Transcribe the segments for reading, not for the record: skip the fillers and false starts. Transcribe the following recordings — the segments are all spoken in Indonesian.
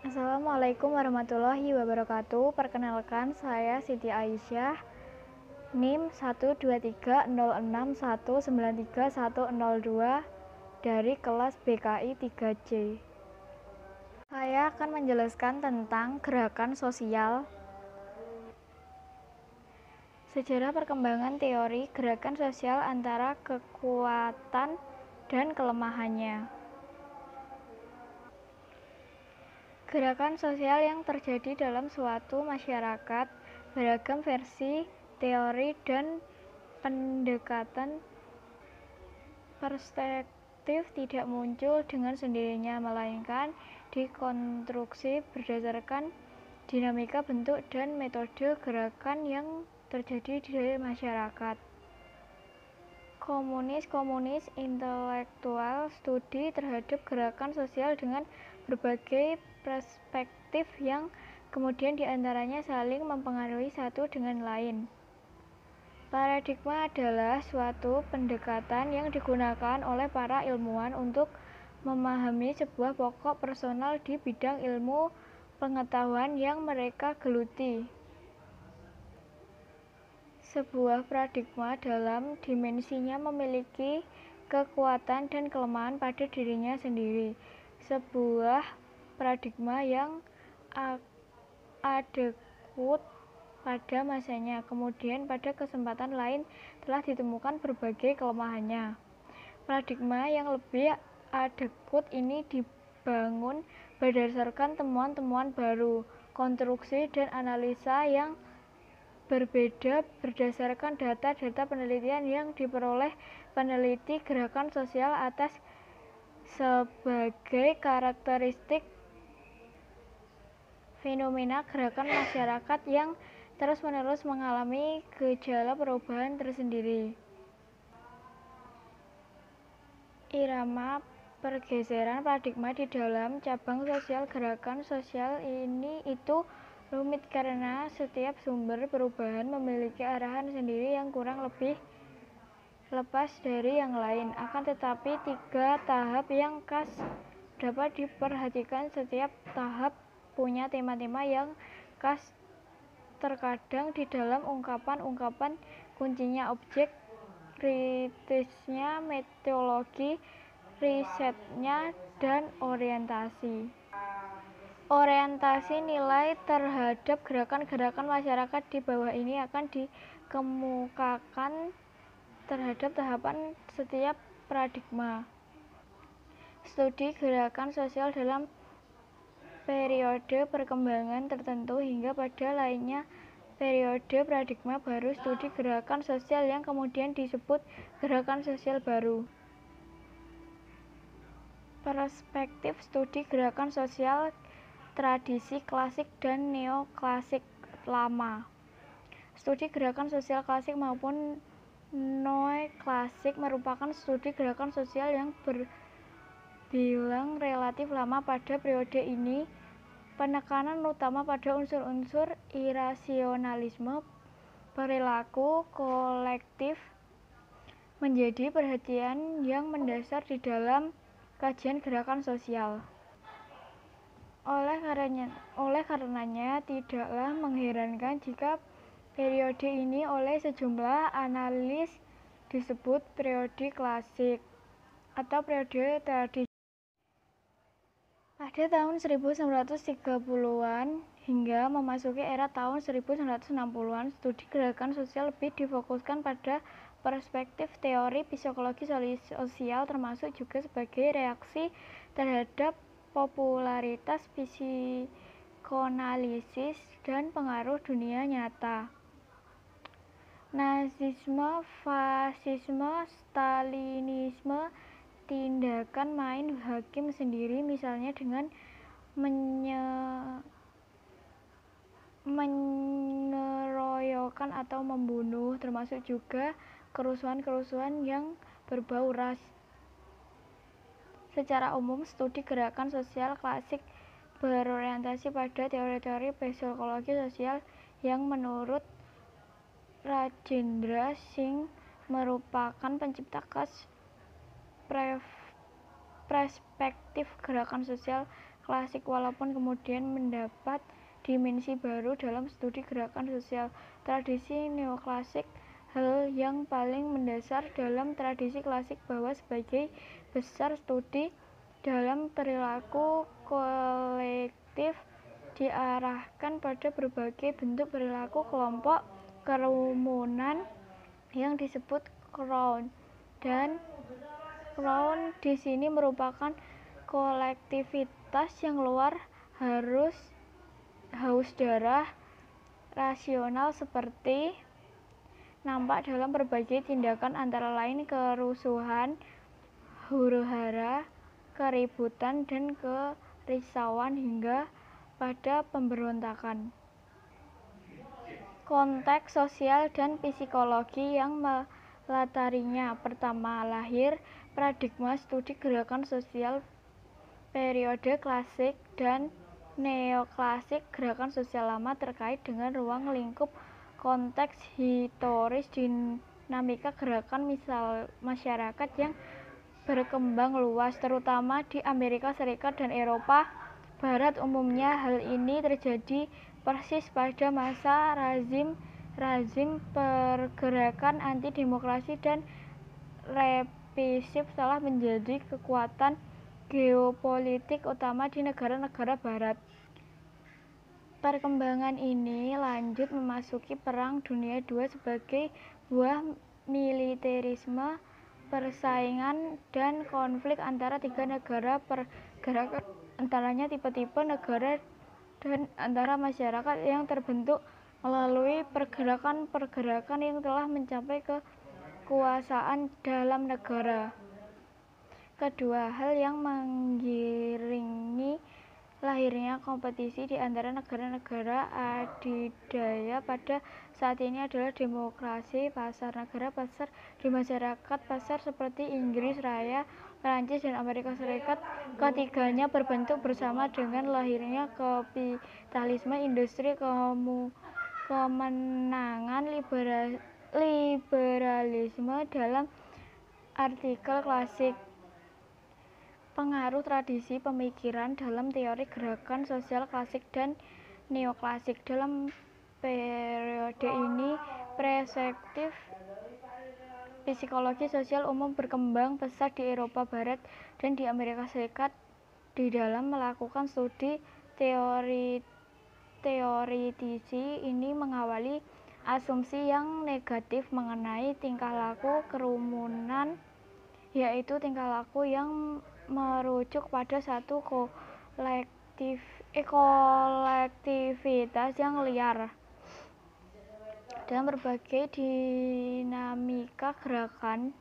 Assalamualaikum warahmatullahi wabarakatuh. Perkenalkan, saya Siti Aisyah, NIM 12306193102 dari kelas BKI 3C. Saya akan menjelaskan tentang gerakan sosial. Sejarah perkembangan teori gerakan sosial antara kekuatan dan kelemahannya. Gerakan sosial yang terjadi dalam suatu masyarakat beragam versi, teori, dan pendekatan perspektif tidak muncul dengan sendirinya, melainkan dikonstruksi berdasarkan dinamika bentuk dan metode gerakan yang terjadi di masyarakat. Komunis intelektual studi terhadap gerakan sosial dengan berbagai perspektif yang kemudian diantaranya saling mempengaruhi satu dengan lain. Paradigma adalah suatu pendekatan yang digunakan oleh para ilmuwan untuk memahami sebuah pokok personal di bidang ilmu pengetahuan yang mereka geluti. Sebuah paradigma dalam dimensinya memiliki kekuatan dan kelemahan pada dirinya sendiri. Sebuah paradigma yang adekut pada masanya, kemudian pada kesempatan lain telah ditemukan berbagai kelemahannya. Paradigma yang lebih adekut ini dibangun berdasarkan temuan-temuan baru, konstruksi dan analisa yang berbeda berdasarkan data-data penelitian yang diperoleh peneliti gerakan sosial atas sebagai karakteristik fenomena gerakan masyarakat yang terus-menerus mengalami gejala perubahan tersendiri. Irama pergeseran paradigma di dalam cabang sosial gerakan sosial itu rumit karena setiap sumber perubahan memiliki arahan sendiri yang kurang lebih lepas dari yang lain. Akan tetapi, 3 tahap yang khas dapat diperhatikan. Setiap tahap punya tema-tema yang khas, terkadang di dalam ungkapan-ungkapan kuncinya, objek kritisnya, metodologi risetnya, dan orientasi. Orientasi nilai terhadap gerakan-gerakan masyarakat di bawah ini akan dikemukakan terhadap tahapan setiap paradigma. Studi gerakan sosial dalam periode perkembangan tertentu hingga pada lainnya periode paradigma baru. Studi gerakan sosial yang kemudian disebut gerakan sosial baru. Perspektif studi gerakan sosial tradisi klasik dan neoklasik lama. Studi gerakan sosial klasik maupun neoklasik merupakan studi gerakan sosial yang berbilang relatif lama. Pada periode ini, penekanan utama pada unsur-unsur irasionalisme perilaku kolektif menjadi perhatian yang mendasar di dalam kajian gerakan sosial. Oleh karenanya, tidaklah mengherankan jika periode ini oleh sejumlah analis disebut periode klasik atau periode tradisi. Pada tahun 1930-an hingga memasuki era tahun 1960-an, studi gerakan sosial lebih difokuskan pada perspektif teori psikologi sosial, termasuk juga sebagai reaksi terhadap popularitas psikoanalisis dan pengaruh dunia nyata. Nazisme, fasisme, stalinisme, tindakan main hakim sendiri, misalnya dengan mengeroyokkan atau membunuh, termasuk juga kerusuhan-kerusuhan yang berbau ras. Secara umum, studi gerakan sosial klasik berorientasi pada teori-teori psikologi sosial yang menurut Rajendra Singh merupakan pencipta khas perspektif gerakan sosial klasik walaupun kemudian mendapat dimensi baru dalam studi gerakan sosial tradisi neoklasik. Hal yang paling mendasar dalam tradisi klasik bahwa sebagai besar studi dalam perilaku kolektif diarahkan pada berbagai bentuk perilaku kelompok kerumunan yang disebut crowd, dan crowd di sini merupakan kolektivitas yang luar haus darah rasional seperti nampak dalam berbagai tindakan antara lain kerusuhan, huru-hara, keributan, dan kerisauan hingga pada pemberontakan. Konteks sosial dan psikologi yang melatarinya. Pertama, lahir paradigma studi gerakan sosial periode klasik dan neoklasik. Gerakan sosial lama terkait dengan ruang lingkup konteks historis dinamika gerakan masyarakat yang berkembang luas, terutama di Amerika Serikat dan Eropa Barat umumnya. Hal ini terjadi persis pada masa rezim pergerakan anti-demokrasi dan represif telah menjadi kekuatan geopolitik utama di negara-negara Barat. Perkembangan ini lanjut memasuki Perang Dunia II sebagai buah militerisme, persaingan, dan konflik antara tiga negara, pergerakan antaranya tipe-tipe negara, dan antara masyarakat yang terbentuk melalui pergerakan-pergerakan yang telah mencapai kekuasaan dalam negara. Kedua, hal yang mengiringi lahirnya kompetisi di antara negara-negara adidaya pada saat ini adalah demokrasi pasar. Negara pasar di masyarakat pasar seperti Inggris Raya, Perancis, dan Amerika Serikat ketiganya berbentuk bersama dengan lahirnya kapitalisme industri, kemenangan liberalisme. Dalam artikel klasik pengaruh tradisi pemikiran dalam teori gerakan sosial klasik dan neoklasik. Dalam periode ini, perspektif psikologi sosial umum berkembang pesat di Eropa Barat dan di Amerika Serikat. Di dalam melakukan studi, teoritisi ini mengawali asumsi yang negatif mengenai tingkah laku kerumunan, yaitu tingkah laku yang merujuk pada satu kolektivitas yang liar. Dalam berbagai dinamika gerakan,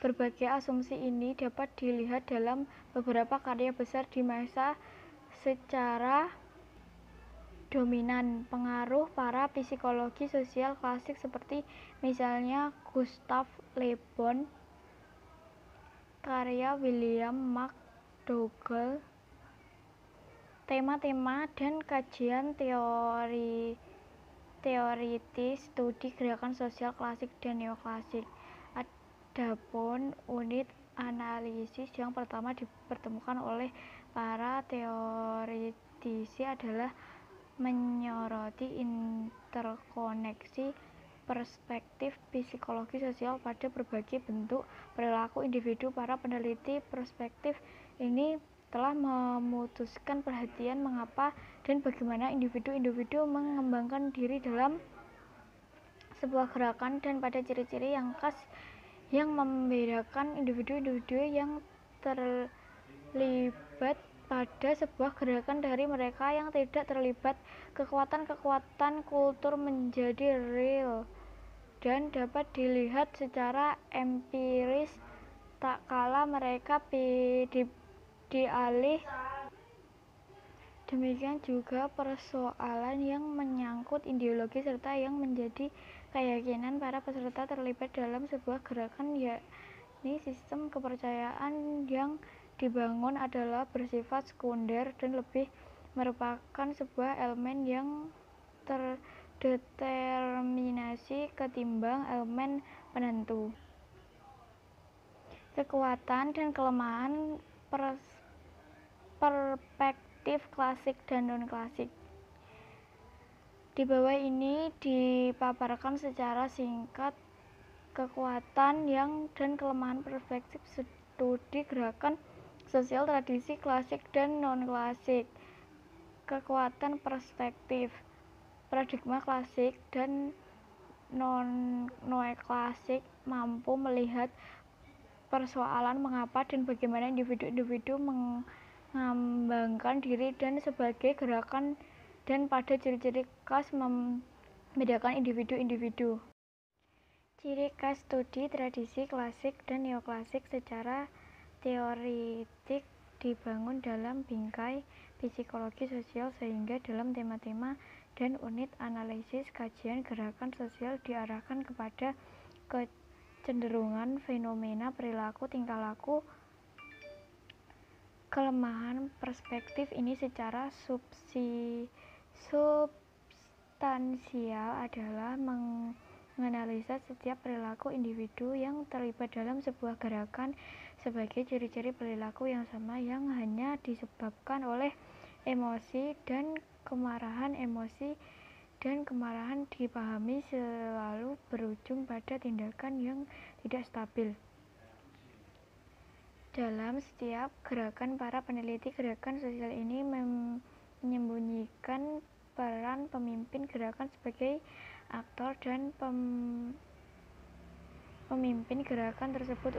berbagai asumsi ini dapat dilihat dalam beberapa karya besar di masa secara dominan. Pengaruh para psikologi sosial klasik seperti misalnya Gustav Le Bon, karya William McDougall, tema-tema dan kajian teoritis studi gerakan sosial klasik dan neoklasik. Adapun unit analisis yang pertama dipertemukan oleh para teoritisi adalah menyoroti interkoneksi perspektif psikologi sosial pada berbagai bentuk perilaku individu. Para peneliti perspektif ini telah memutuskan perhatian mengapa dan bagaimana individu-individu mengembangkan diri dalam sebuah gerakan, dan pada ciri-ciri yang khas yang membedakan individu-individu yang terlibat pada sebuah gerakan dari mereka yang tidak terlibat. Kekuatan-kekuatan kultur menjadi real dan dapat dilihat secara empiris tak kala mereka dialih. Demikian juga persoalan yang menyangkut ideologi serta yang menjadi keyakinan para peserta terlibat dalam sebuah gerakan, yakni sistem kepercayaan yang dibangun adalah bersifat sekunder dan lebih merupakan sebuah elemen yang terdeterminasi ketimbang elemen penentu. Kekuatan dan kelemahan perspektif perspektif klasik dan non-klasik. Di bawah ini dipaparkan secara singkat kekuatan dan kelemahan perspektif studi gerakan sosial tradisi klasik dan non-klasik. Kekuatan perspektif. Paradigma klasik dan non-klasik mampu melihat persoalan mengapa dan bagaimana individu-individu mengembangkan diri dan sebagai gerakan dan pada ciri-ciri khas membedakan individu-individu. Ciri khas studi tradisi klasik dan neoklasik secara teoritik dibangun dalam bingkai psikologi sosial sehingga dalam tema-tema dan unit analisis kajian gerakan sosial diarahkan kepada kecenderungan fenomena perilaku tingkah laku. Kelemahan perspektif ini secara substansial adalah menganalisa setiap perilaku individu yang terlibat dalam sebuah gerakan sebagai ciri-ciri perilaku yang sama yang hanya disebabkan oleh emosi dan kemarahan. Emosi dan kemarahan dipahami selalu berujung pada tindakan yang tidak stabil. Dalam setiap gerakan, para peneliti gerakan sosial ini menyembunyikan peran pemimpin gerakan sebagai aktor dan pemimpin gerakan tersebut